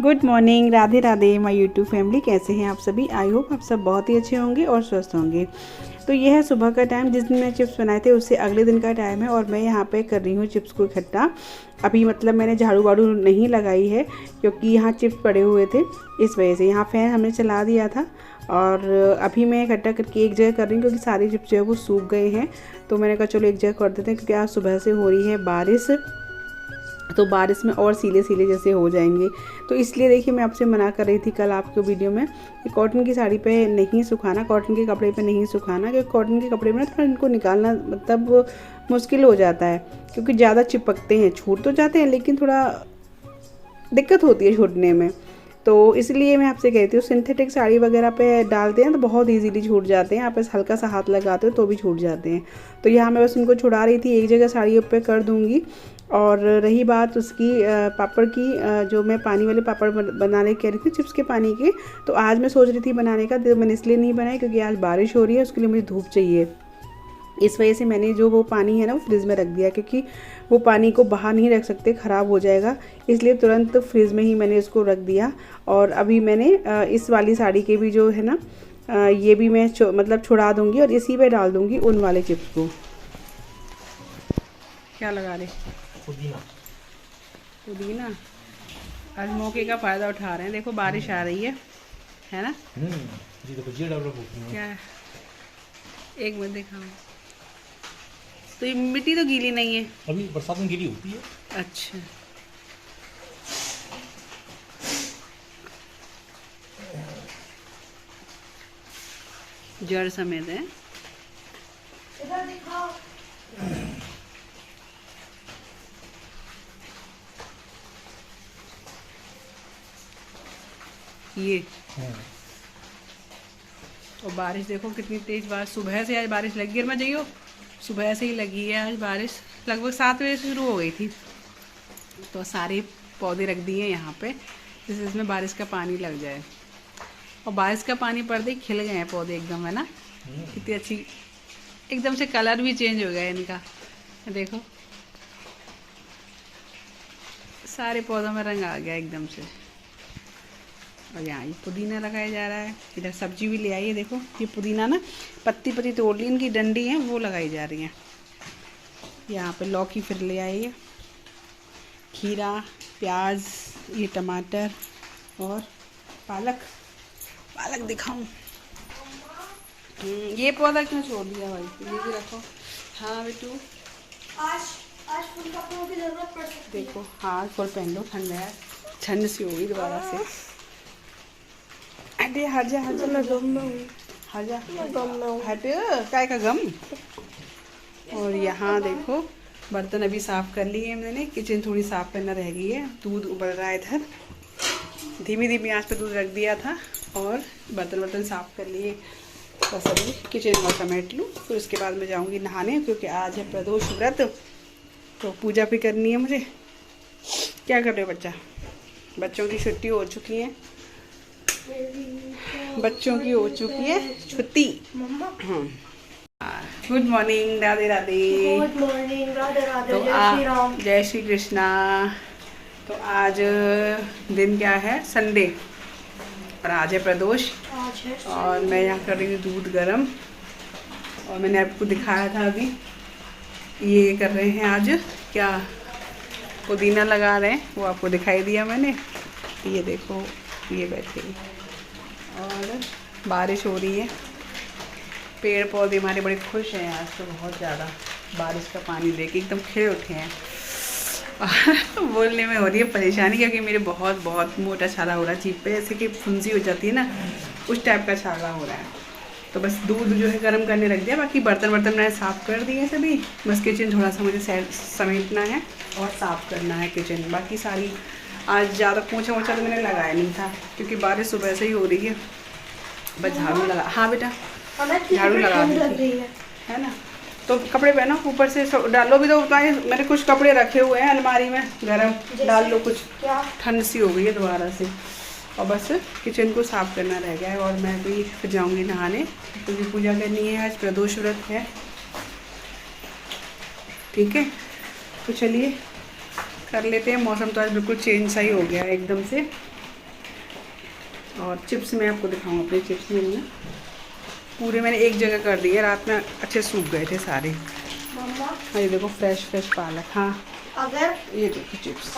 Good morning, Radhe Radhe my YouTube family. कैसे हैं आप सभी? आई होप आप सब बहुत ही अच्छे होंगे और स्वस्थ होंगे। तो ये है सुबह का टाइम, जिस दिन मैं चिप्स बनाए थे उससे अगले दिन का टाइम है और मैं यहाँ पे कर रही हूँ चिप्स को इकट्ठा। अभी मतलब मैंने झाड़ू वाड़ू नहीं लगाई है क्योंकि यहाँ चिप्स पड़े हुए थे, इस वजह से। यहाँ फैन हमने चला दिया था और अभी मैं इकट्ठा करके एक जगह कर रही हूँ क्योंकि सारे चिप्स जो है वो सूख गए हैं। तो मैंने कहा चलो एक जगह कर देते हैं क्योंकि आज सुबह से हो रही है बारिश, तो बारिश में और सीले सीले जैसे हो जाएंगे। तो इसलिए देखिए मैं आपसे मना कर रही थी कल आपको वीडियो में कि कॉटन की साड़ी पे नहीं सुखाना, कॉटन के कपड़े पे नहीं सुखाना, क्योंकि कॉटन के कपड़े में ना थोड़ा इनको निकालना मतलब मुश्किल हो जाता है क्योंकि ज़्यादा चिपकते हैं। छूट तो जाते हैं लेकिन थोड़ा दिक्कत होती है छूटने में। तो इसलिए मैं आपसे कहती हूँ सिंथेटिक साड़ी वगैरह पे डालते हैं तो बहुत इजीली छूट जाते हैं। आप बस हल्का सा हाथ लगाते हो तो भी छूट जाते हैं। तो यहाँ मैं बस उनको छुड़ा रही थी, एक जगह साड़ी पे कर दूँगी। और रही बात उसकी पापड़ की, जो मैं पानी वाले पापड़ बनाने कह रही थी चिप्स के पानी के, तो आज मैं सोच रही थी बनाने का, तो मैंने इसलिए नहीं बनाया क्योंकि आज बारिश हो रही है, उसके लिए मुझे धूप चाहिए। इस वजह से मैंने जो वो पानी है ना वो फ्रिज में रख दिया, क्योंकि वो पानी को बाहर नहीं रख सकते, ख़राब हो जाएगा। इसलिए तुरंत फ्रिज में ही मैंने इसको रख दिया। और अभी मैंने इस वाली साड़ी के भी जो है ना ये भी मैं मतलब छुड़ा दूँगी और इसी पे डाल दूँगी उन वाले चिप्स को। क्या लगा रहे? पुदीना। पुदीना। आज मौके का फ़ायदा उठा रहे हैं। देखो बारिश आ रही है ना? जी देखो जी डेवलप होती है। क्या है? एक मिनट दिखाओ। तो ये मिट्टी तो गीली नहीं है अभी बरसात में गीली होती है। अच्छा, जड़ समेत है। इधर दिखाओ। ये और बारिश देखो कितनी तेज बारिश सुबह से आज बारिश लगी है। मैं जाइयो सुबह से ही लगी है आज बारिश, लगभग 7 बजे से शुरू हो गई थी। तो सारे पौधे रख दिए हैं यहाँ पे जिससे इसमें बारिश का पानी लग जाए। और बारिश का पानी पड़ते ही खिल गए हैं पौधे एकदम, है ना? कितनी अच्छी, एकदम से कलर भी चेंज हो गया है इनका। देखो सारे पौधों में रंग आ गया एकदम से। और यहाँ ये पुदीना लगाया जा रहा है। इधर सब्जी भी ले आई है। देखो ये पुदीना ना पत्ती पत्ती तोड़ ली, इनकी डंडी है वो लगाई जा रही है। यहाँ पे लौकी फिर ले आई है, खीरा, प्याज, ये टमाटर और पालक। पालक दिखाऊं? ये पौधा क्यों छोड़ दिया भाई? ये भी रखो। हाँ बेटू आज फुल कपड़ों की जरूरत पड़ सकती है। देखो हाँ फुल पहन लो, ठंड है, ठंड सी होगी दोबारा से। अरे हट जा मैं गम में हूँ, हट जा हट, काय का गम। और यहाँ देखो बर्तन अभी साफ़ कर लिए मैंने, किचन थोड़ी साफ़ करना रह गई है। दूध उबल रहा है इधर, धीमी धीमी आंच पे दूध रख दिया था और बर्तन साफ़ कर लिए। बस अभी किचन और समेट लूँ, फिर उसके बाद मैं जाऊँगी नहाने क्योंकि आज है प्रदोष व्रत, तो पूजा भी करनी है मुझे। क्या कर रहे हो बच्चा? बच्चों की छुट्टी हो चुकी है, बच्चों की हो चुकी है छुट्टी। Good morning, Radhe Radhe. Good morning, Radhe Radhe. तो जय श्री राम। जय श्री कृष्णा। तो आज दिन क्या है? संडे, और आज है प्रदोष। आज है और मैं यहाँ कर रही हूँ दूध गरम। और मैंने आपको दिखाया था अभी, ये कर रहे हैं आज क्या, पुदीना लगा रहे हैं, वो आपको दिखाई दिया मैंने। ये देखो ये बैठे और बारिश हो रही है। पेड़ पौधे हमारे बड़े खुश हैं आज तो, बहुत ज़्यादा बारिश का पानी लेके एकदम खिले उठे हैं। बोलने में हो रही है परेशानी क्योंकि मेरे बहुत बहुत मोटा छाला हो रहा है जीभ पे, जैसे कि फुंसी हो जाती है ना, उस टाइप का छाला हो रहा है। तो बस दूध जो है गर्म करने रख दिया, बाकी बर्तन मैंने साफ़ कर दिए सभी। बस किचन थोड़ा सा मुझे समेटना है और साफ़ करना है किचन। बाकी सारी आज ज़्यादा पोंछा वोछा तो मैंने लगाया नहीं था क्योंकि बारिश सुबह से ही हो रही है। बस झाड़ू लगा, हाँ बेटा झाड़ू लगा दी है ना। तो कपड़े पहनो ऊपर से डालो भी, तो मैंने कुछ कपड़े रखे हुए हैं अलमारी में गरम, डाल लो कुछ, ठंड सी हो गई है दोबारा से। और बस किचन को साफ़ करना रह गया है और मैं भी फिर जाऊँगी नहाने क्योंकि पूजा करनी है, आज प्रदोष व्रत है। ठीक है, तो चलिए कर लेते हैं। मौसम तो आज बिल्कुल चेंज सा ही हो गया है एकदम से, और चिप्स मैं आपको दिखाऊँ, अपने चिप्स मेरे ना पूरे मैंने एक जगह कर दिए, रात में अच्छे सूख गए थे सारे। मम्मा हाँ ये देखो फ्रेश पालक। हाँ अगर ये देखो चिप्स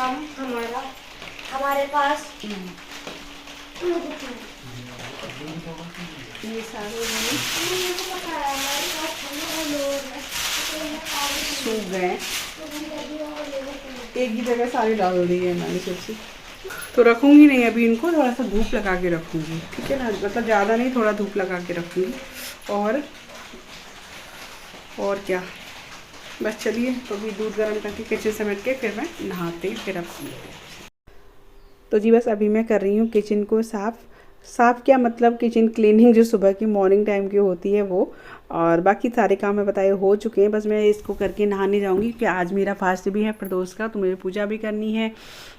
हमारे पास ये सारे सूख गए, एक ही जगह सारे डाल दिए मैंने चिप्स। तो रखूँगी नहीं अभी इनको, थोड़ा सा धूप लगा के रखूँगी, ठीक है ना, मतलब ज़्यादा नहीं, थोड़ा धूप लगा के रखूँगी। और क्या, बस चलिए तो अभी दूध गर्म करके किचन समेट के फिर मैं नहाते फिर अब। तो जी बस अभी मैं कर रही हूँ किचन को साफ़ क्या मतलब किचन क्लीनिंग जो सुबह की मॉर्निंग टाइम की होती है वो, और बाकी सारे काम मैं बताए हो चुके हैं। बस मैं इसको करके नहाने जाऊंगी कि आज मेरा फास्ट भी है प्रदोष का, तो मुझे पूजा भी करनी है।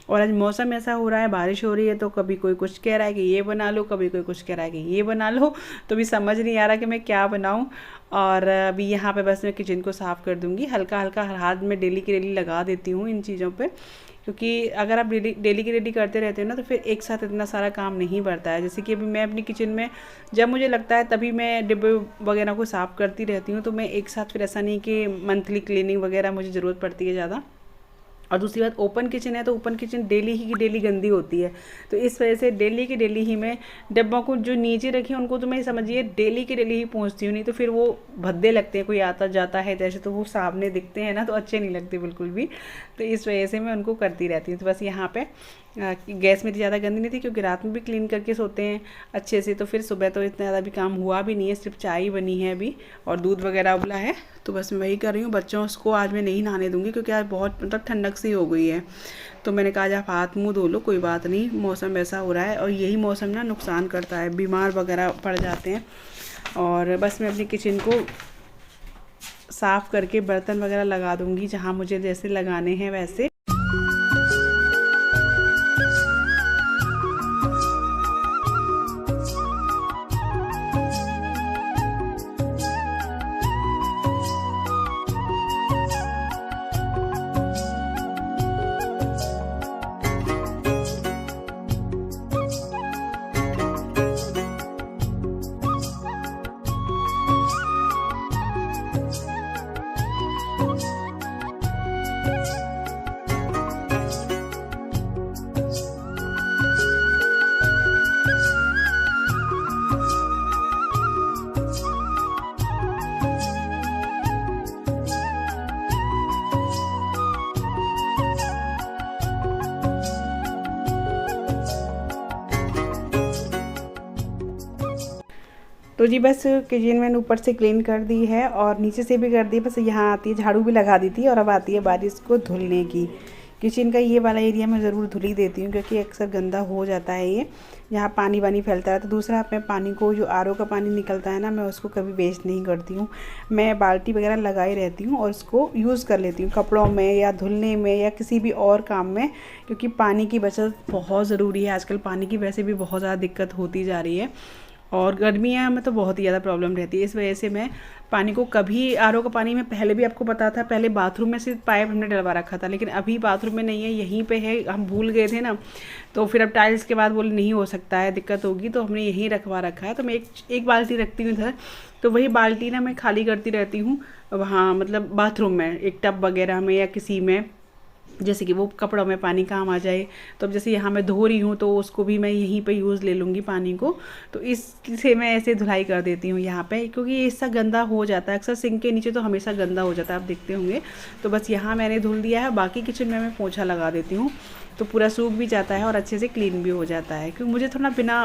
और आज मौसम ऐसा हो रहा है, बारिश हो रही है, तो कभी कोई कुछ कह रहा है कि ये बना लो, कभी कोई कुछ कह रहा है कि ये बना लो, तो भी समझ नहीं आ रहा कि मैं क्या बनाऊं। और अभी यहाँ पे बस मैं किचन को साफ़ कर दूँगी, हल्का हल्का हाथ में डेली की डेली लगा देती हूँ इन चीज़ों पर, क्योंकि अगर आप डेली की डेली करते रहते हो ना तो फिर एक साथ इतना सारा काम नहीं बढ़ता है। जैसे कि अभी मैं अपनी किचन में जब मुझे लगता है तभी मैं डिब्बे वगैरह को साफ़ करती रहती हूँ, तो मैं एक साथ फिर ऐसा नहीं कि मंथली क्लीनिंग वगैरह मुझे ज़रूरत पड़ती है ज़्यादा। और दूसरी बात ओपन किचन है, तो ओपन किचन डेली ही की डेली गंदी होती है, तो इस वजह से डेली की डेली ही मैं डब्बों को जो नीचे रखी उनको तो मैं समझिए डेली की डेली ही पहुँचती हूँ, नहीं तो फिर वो भद्दे लगते हैं, कोई आता जाता है जैसे तो वो सामने दिखते हैं ना, तो अच्छे नहीं लगते बिल्कुल भी, तो इस वजह से मैं उनको करती रहती हूँ। तो बस यहाँ पे गैस मेरी ज़्यादा गंदी नहीं थी, क्योंकि रात में भी क्लीन करके सोते हैं अच्छे से, तो फिर सुबह तो इतना ज़्यादा भी काम हुआ भी नहीं है, सिर्फ चाय ही बनी है अभी और दूध वगैरह उबला है, तो बस मैं वही कर रही हूँ। बच्चों को आज मैं नहीं नहाने दूँगी, क्योंकि आज बहुत मतलब ठंडक सी हो गई है, तो मैंने कहा आज आप हाथ मुँह धो लो, कोई बात नहीं, मौसम ऐसा हो रहा है, और यही मौसम ना नुकसान करता है, बीमार वगैरह पड़ जाते हैं। और बस मैं अपनी किचन को साफ़ करके बर्तन वगैरह लगा दूँगी जहाँ मुझे जैसे लगाने हैं वैसे। तो जी बस किचन मैंने ऊपर से क्लीन कर दी है और नीचे से भी कर दी, बस यहाँ आती है झाड़ू भी लगा दी थी, और अब आती है बारी इसको धुलने की। किचन का ये वाला एरिया मैं ज़रूर धुल ही देती हूँ, क्योंकि अक्सर गंदा हो जाता है ये, यहाँ पानी वानी फैलता है। तो दूसरा मैं पानी को जो आरओ का पानी निकलता है ना, मैं उसको कभी वेस्ट नहीं करती हूँ, मैं बाल्टी वगैरह लगाई रहती हूँ और उसको यूज़ कर लेती हूँ कपड़ों में या धुलने में या किसी भी और काम में, क्योंकि पानी की बचत बहुत ज़रूरी है। आजकल पानी की वैसे भी बहुत ज़्यादा दिक्कत होती जा रही है, और गर्मियाँ में तो बहुत ही ज़्यादा प्रॉब्लम रहती है, इस वजह से मैं पानी को कभी आरओ का पानी में पहले भी आपको पता था, पहले बाथरूम में से पाइप हमने डलवा रखा था, लेकिन अभी बाथरूम में नहीं है, यहीं पे है, हम भूल गए थे ना, तो फिर अब टाइल्स के बाद बोले नहीं हो सकता है, दिक्कत होगी, तो हमने यहीं रखवा रखा है। तो मैं एक बाल्टी रखती हूँ इधर, तो वही बाल्टी ना मैं खाली करती रहती हूँ वहाँ, मतलब बाथरूम में एक टब वगैरह में या किसी में, जैसे कि वो कपड़ों में पानी काम आ जाए। तो अब जैसे यहाँ मैं धो रही हूँ तो उसको भी मैं यहीं पे यूज़ ले लूँगी पानी को, तो इससे मैं ऐसे धुलाई कर देती हूँ यहाँ पे, क्योंकि ये इससे गंदा हो जाता है, अक्सर सिंक के नीचे तो हमेशा गंदा हो जाता है, आप देखते होंगे। तो बस यहाँ मैंने धुल दिया है, बाकी किचन में मैं पोंछा लगा देती हूँ, तो पूरा सूख भी जाता है और अच्छे से क्लीन भी हो जाता है। क्योंकि मुझे थोड़ा बिना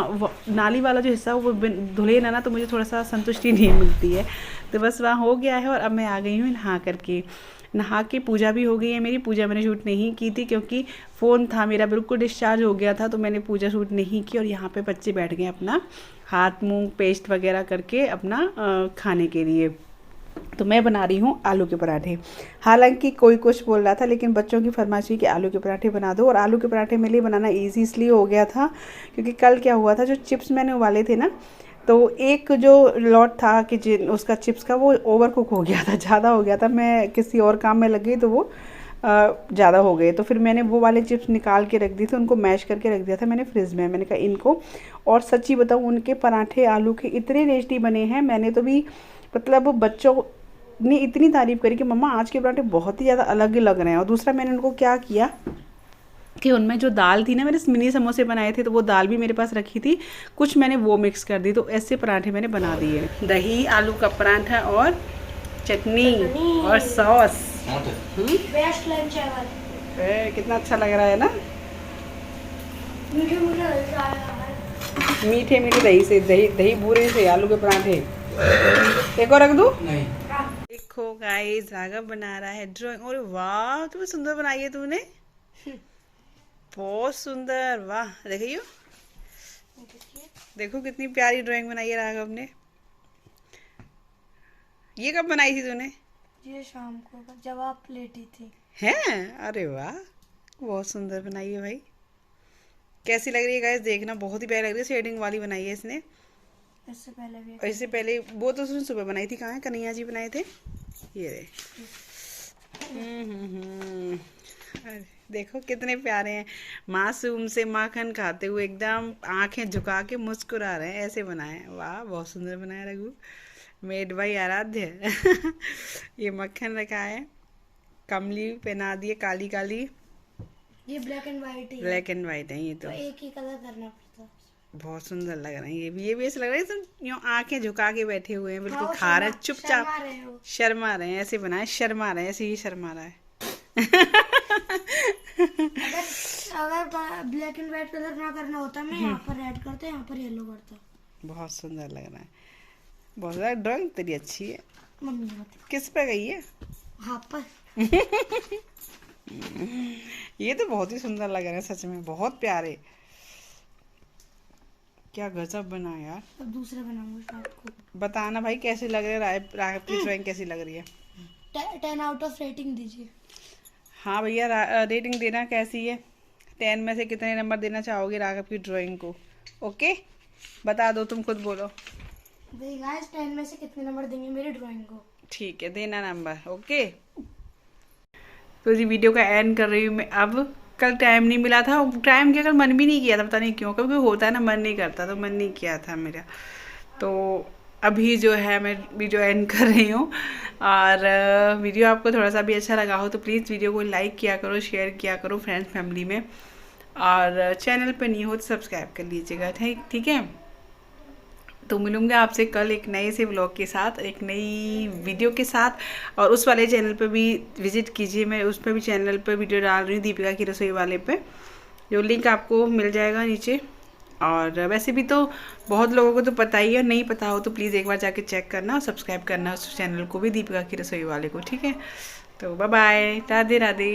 नाली वाला जो हिस्सा वो धुले ना तो मुझे थोड़ा सा संतुष्टि नहीं मिलती है। तो बस वहाँ हो गया है, और अब मैं आ गई हूँ नहा के पूजा भी हो गई है मेरी। पूजा मैंने शूट नहीं की थी, क्योंकि फ़ोन था मेरा बिल्कुल डिस्चार्ज हो गया था, तो मैंने पूजा शूट नहीं की। और यहाँ पे बच्चे बैठ गए अपना हाथ मुंह पेस्ट वगैरह करके अपना खाने के लिए। तो मैं बना रही हूँ आलू के पराठे। हालांकि कोई कुछ बोल रहा था, लेकिन बच्चों की फरमाइश हुई कि आलू के पराठे बना दो। और आलू के पराठे मेरे लिए बनाना ईजी इसलिए हो गया था, क्योंकि कल क्या हुआ था, जो चिप्स मैंने उबाले थे ना, तो एक जो लॉट था कि उसका चिप्स का वो ओवर कुक हो गया था, ज़्यादा हो गया था, मैं किसी और काम में लग गई तो वो ज़्यादा हो गए। तो फिर मैंने वो वाले चिप्स निकाल के रख दिए थे, उनको मैश करके रख दिया था मैंने फ्रिज में। मैंने कहा इनको, और सच्ची बताऊँ उनके पराठे आलू के इतने टेस्टी बने हैं। मैंने तो भी मतलब बच्चों ने इतनी तारीफ़ करी कि मम्मा आज के पराठे बहुत ही ज़्यादा अलग लग रहे हैं। और दूसरा मैंने उनको क्या किया कि उनमें जो दाल थी ना, मैंने मिनी समोसे बनाए थे तो वो दाल भी मेरे पास रखी थी, कुछ मैंने वो मिक्स कर दी। तो ऐसे पराठे मैंने बना दिए, दही आलू का पराठा और चटनी और सॉस। बेस्ट लंच है। कितना अच्छा लग रहा है ना, मीठे मीठे मीठे दही से, दही बूरे से आलू के पराठे। एक और रख दूँ? नहीं। देखो गाइस, राघव बना रहा है ड्राइंग। और वाह, तुम्हें सुंदर बनाई है तूने, बहुत सुंदर। वाह, देखियो, देखो कितनी प्यारी ड्राइंग बनाई है राघव ने। ये कब बनाई थी तूने? ये शाम को जब आप लेटी थी। हैं? अरे वाह, बहुत सुंदर बनाई है भाई। कैसी लग रही है गाइस, देखना, बहुत ही प्यारी लग रही है। शेडिंग वाली बनाई है इसने। इससे पहले भी, और इससे पहले वो तो उसने सुबह बनाई थी। कहाँ है, कन्हैया जी बनाए थे ये रे। अरे देखो कितने प्यारे हैं, मासूम से माखन खाते हुए एकदम आंखें झुका के मुस्कुरा रहे हैं, ऐसे बनाए। वाह, बहुत सुंदर बनाया रघु, मेड बाई आराध्य। ये मक्खन रखा है, कमली पहना दिए, काली काली। ये ब्लैक एंड व्हाइट है। ब्लैक एंड वाइट है ये तो एक ही कलर करना पड़ता है। बहुत सुंदर लग रहे हैं। ये भी ऐसे लग रहा है एकदम यूं आंखें झुका के बैठे हुए हैं, बिल्कुल हाँ, खा रहे हैं चुपचाप, शर्मा रहे हो। शर्मा रहे हैं। ऐसे बनाए, शर्मा रहे हैं, ऐसे ही शर्मा रहा है। अगर ब्लैक एंड व्हाइट कलर ना करना होता, मैं यहाँ पर रेड करता, यहाँ पर येलो करता। बहुत सुंदर लग रहा है, बहुत ज़्यादा। ड्राइंग तेरी अच्छी है। मम्मी ने बताया। किस पे गई है? हाँ पर ये तो बहुत ही सुंदर लग रहे हैं सच में, बहुत प्यारे। क्या गजब बना यार। अब दूसरे बनाऊंगा रात को। बताना भाई कैसी लग रही है, राघव की ड्राइंग कैसी लग रही है। 10 आउट ऑफ रेटिंग दीजिए। हाँ भैया, रेटिंग देना कैसी है, 10 में से कितने नंबर देना चाहोगे राघव की ड्राइंग को? ओके, बता दो, तुम खुद बोलो। गाइस 10 में से कितने नंबर देंगे मेरी ड्राइंग को? ठीक है, देना नंबर। ओके, तो जी वीडियो का एंड कर रही हूँ मैं अब। कल टाइम नहीं मिला था, टाइम क्या, कल मन भी नहीं किया था, पता नहीं क्यों, कभी होता है ना मन नहीं करता, तो मन नहीं किया था मेरा। तो अभी जो है मैं वीडियो एंड कर रही हूँ। और वीडियो आपको थोड़ा सा भी अच्छा लगा हो तो प्लीज़ वीडियो को लाइक किया करो, शेयर किया करो फ्रेंड्स फैमिली में, और चैनल पर नहीं हो तो सब्सक्राइब कर लीजिएगा। ठीक है, तो मिलूँगी आपसे कल एक नए से व्लॉग के साथ, एक नई वीडियो के साथ। और उस वाले चैनल पे भी विजिट कीजिए, मैं उस पर भी चैनल पे वीडियो डाल रही हूँ, दीपिका की रसोई वाले पे, जो लिंक आपको मिल जाएगा नीचे। और वैसे भी तो बहुत लोगों को तो पता ही है, नहीं पता हो तो प्लीज़ एक बार जाके चेक करना और सब्सक्राइब करना उस चैनल को भी, दीपिका की रसोई वाले को। ठीक है, तो बाय बाय, राधे राधे।